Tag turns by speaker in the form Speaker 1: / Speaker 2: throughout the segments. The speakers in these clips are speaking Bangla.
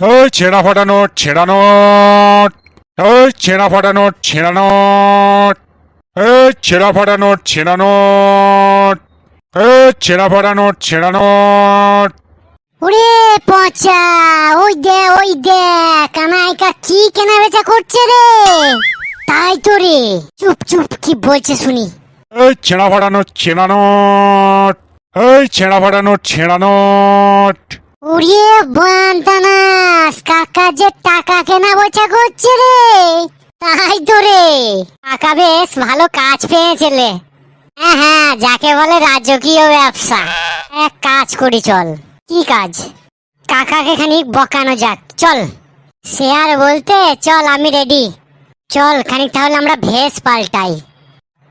Speaker 1: ওই ছেঁড়া ফাটা নোট, ছেঁড়া নোট, ওই ছেঁড়া ফাটা নোট, ছেঁড়া নোট, ওই ছেঁড়া ফাটা নোট, ছেঁড়া নোট, ওই ছেঁড়া ফাটা নোট, ছেঁড়া নোট।
Speaker 2: ওরে পচা, ওই দে কানাইকা কি কেনা বেচা করছে রে। তাই তো রে, চুপ চুপ কি বলছে শুনি।
Speaker 1: ওই ছেঁড়া ফাটা নোট, ছেঁড়া নোট, ওই ছেঁড়া ফাটা নোট, ছেঁড়া নোট।
Speaker 2: ওরে বান্তানাস, কাকা যে টাকা কেনা বেচা করছে রে। তাই তো রে, কাকা বেশ ভালো কাজ পেয়েছিলে। হ্যাঁ হ্যাঁ, যাকে বলে রাজকীয় ব্যবসা। এক কাজ করি চল। কি কাজ? কাকাকে খানিক বকানো যাক, চল। সে আর বলতে, চল আমি রেডি। চল খানিক তাহলে আমরা ভেস পাল্টাই।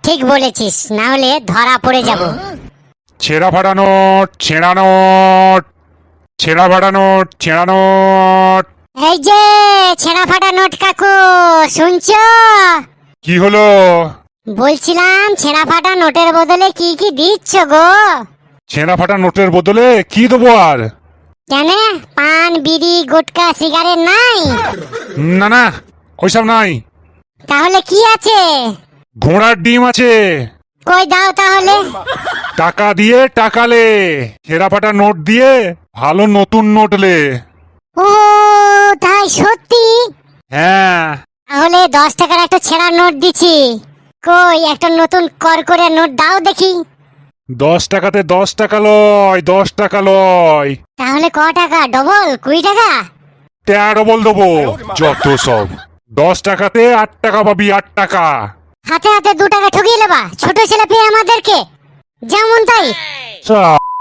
Speaker 2: ঠিক বলেছিস, না হলে ধরা পড়ে যাব।
Speaker 1: ছেঁড়া ফাটা নোট, ছেঁড়া নোট, ছেঁড়া ফাটা নোট, ছেঁড়া নোট।
Speaker 2: এই যে ছেঁড়া ফাটা নোট কাকু, শুনছো?
Speaker 1: কি হলো?
Speaker 2: বলছিলাম ছেঁড়া ফাটা নোটের বদলে কি কি দিচ্ছ গো?
Speaker 1: ছেঁড়া ফাটা নোটের বদলে কি দেবো আর?
Speaker 2: কেন, পান বিড়ি গুটকা সিগারেট নাই?
Speaker 1: না না, ওইসব নাই।
Speaker 2: তাহলে কি আছে?
Speaker 1: ঘোড়ার ডিম আছে।
Speaker 2: কই দাও তাহলে।
Speaker 1: টাকা দিয়ে টাকালে, ছেঁড়া ফাটা নোট দিয়ে ভালো নতুন নোট লে।
Speaker 2: ও তাই সত্যি?
Speaker 1: হ্যাঁ।
Speaker 2: তাহলে 10 টাকার একটা ছেঁড়া নোট দিছি। কই একটা নতুন করকরে নোট দাও দেখি।
Speaker 1: 10 টাকাতে 10 টাকা লয়, 10 টাকা লয়।
Speaker 2: তাহলে ক টাকা? ডবল 20 টাকা?
Speaker 1: 13 দেবো। যত সব। 10 টাকাতে 8 টাকা পাবি, 8 টাকা।
Speaker 2: হাতে হাতে 2 টাকা ঠকিয়ে নেবা ছোট ছেলে পেয়ে আমাদেরকে, যেমন তাই।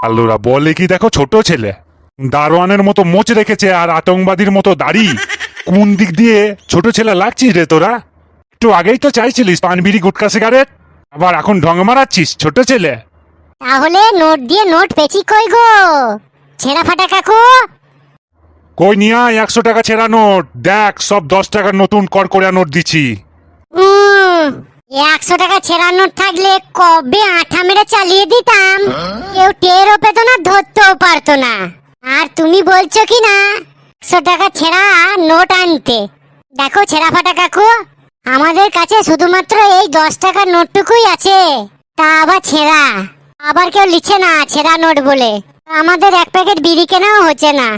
Speaker 1: আল্লুরা বলে কি, দেখো ছোট ছেলে দারোয়ানের মতো মোচ রেখেছে আর আতঙ্কবাদীর মতো দাড়ি। কোন দিক দিয়ে ছোট ছেলে লাগছিস রে তোরা? একটু আগেই তো চাইছিলিস পান বিড়ি গুটকা সিগারেট, আবার এখন ঢং মারাচ্ছিস ছোট ছেলে।
Speaker 2: তাহলে নোট দিয়ে নোট পেছি কই গো ছেঁড়া ফাটা কাকু?
Speaker 1: কই নিয়ে আয় 100 টাকা ছেঁড়া নোট, দেখ সব 10 টাকার নতুন করকরিয়া নোট দিচ্ছি।
Speaker 2: 100 টাকা ছেঁড়া নোট থাকলে কবে আঠা মেরে চালিয়ে দিতাম, কেউ টেরও পেত না, ধরতেও পারতো না। আর তুমি বলছো কি না 100 টাকা ছেঁড়া নোট আনতে? দেখো ছেঁড়া ফাটা কাকু, আমাদের কাছে শুধুমাত্র এই 10 টাকার নোটটুকুই আছে, তা আবার ছেঁড়া। আবার কেউ লিখছে না ছেঁড়া নোট বলে। আমাদের এক প্যাকেট বিড়ি কেনাও হচ্ছে না।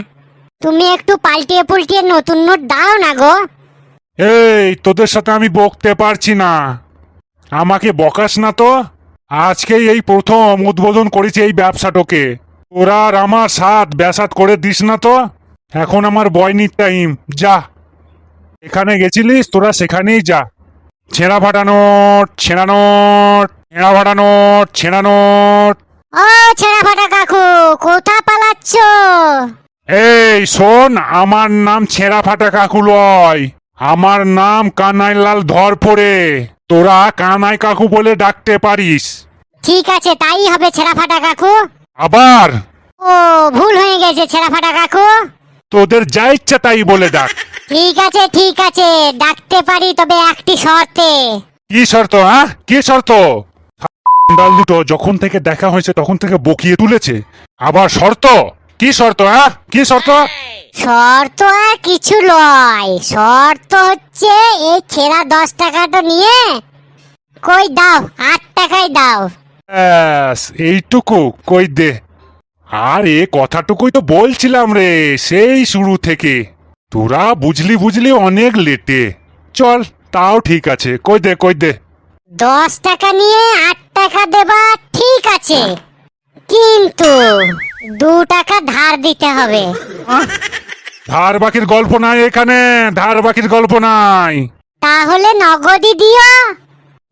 Speaker 2: তুমি একটু পাল্টিয়ে পুল্টিয়ে নতুন নোট দাও না গো।
Speaker 1: এই তোদের সাথে আমি বকতে পারছি না, আমাকে বকাস না তো। আজকেই এই প্রথম উদ্বোধন করেছি এই ব্যবসাটাকে, তোরা আর আমার সাথ ব্যাসাত করে দিস না তো। এখন আমার বয়নির টাইম, যা। এখানে গেছিলিস তোরা, সেখানেই যা। ছেঁড়া ফাটা নোট, ছেঁড়া নোট, ছেঁড়া ফাটা নোট, ছেঁড়া নোট।
Speaker 2: ও ছেঁড়া ফাটা কাকু, কোথা পালাচ্ছ?
Speaker 1: এই শোন, আমার নাম ছেঁড়া ফাটা কাকু লয়, আমার নাম কানাইলাল ধরপড়ে। তোরা কানাই কাকু বলে ডাকতে পারিস।
Speaker 2: ঠিক আছে, তাই হবে ছেঁড়া ফাটা কাকু।
Speaker 1: আবার
Speaker 2: ও ভুল হয়ে গেছে ছেঁড়া ফাটা কাকু।
Speaker 1: তোদের যা ইচ্ছা তাই বলে ডাক।
Speaker 2: ঠিক আছে ঠিক আছে, ডাকতে পারি, তবে একটি শর্তে।
Speaker 1: কি শর্ত? হ্যাঁ কি শর্ত? ডাল দুটো যখন থেকে দেখা হয়েছে তখন থেকে বকিয়ে তুলেছে, আবার শর্ত? কি শর্ত? হ্যাঁ কি শর্ত?
Speaker 2: শর্ত আর কিছু নয়, শর্ত হচ্ছে এই ছেঁড়া 10 টাকাটা নিয়ে কই দাও 8 টাকায় দাও।
Speaker 1: ব্যাস এইটুকু কই দে। আর এ কথাটুকুই তো বলছিলাম রে সেই শুরু থেকে, তোরা বুঝলি বুঝলি অনেক লেটে। চল তাও ঠিক আছে, কই দে কই দে।
Speaker 2: 10 টাকা নিয়ে 8 টাকা দেবা ঠিক আছে, কিন্তু 2 টাকা ধার দিতে হবে।
Speaker 1: ধার বাকির গল্প নাই এখানে, ধার বাকির গল্প নাই।
Speaker 2: তাহলে নগদই দিও।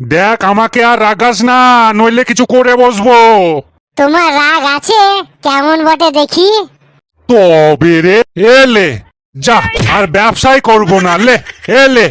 Speaker 1: দেখ আমাকে আর রাগাস না, নইলে কিছু করে বসবো।
Speaker 2: তোমার রাগ আছে? কেমন বটে দেখি।
Speaker 1: তবে রে, এলে যা, আর ব্যবসাই করবো না, লে এলে।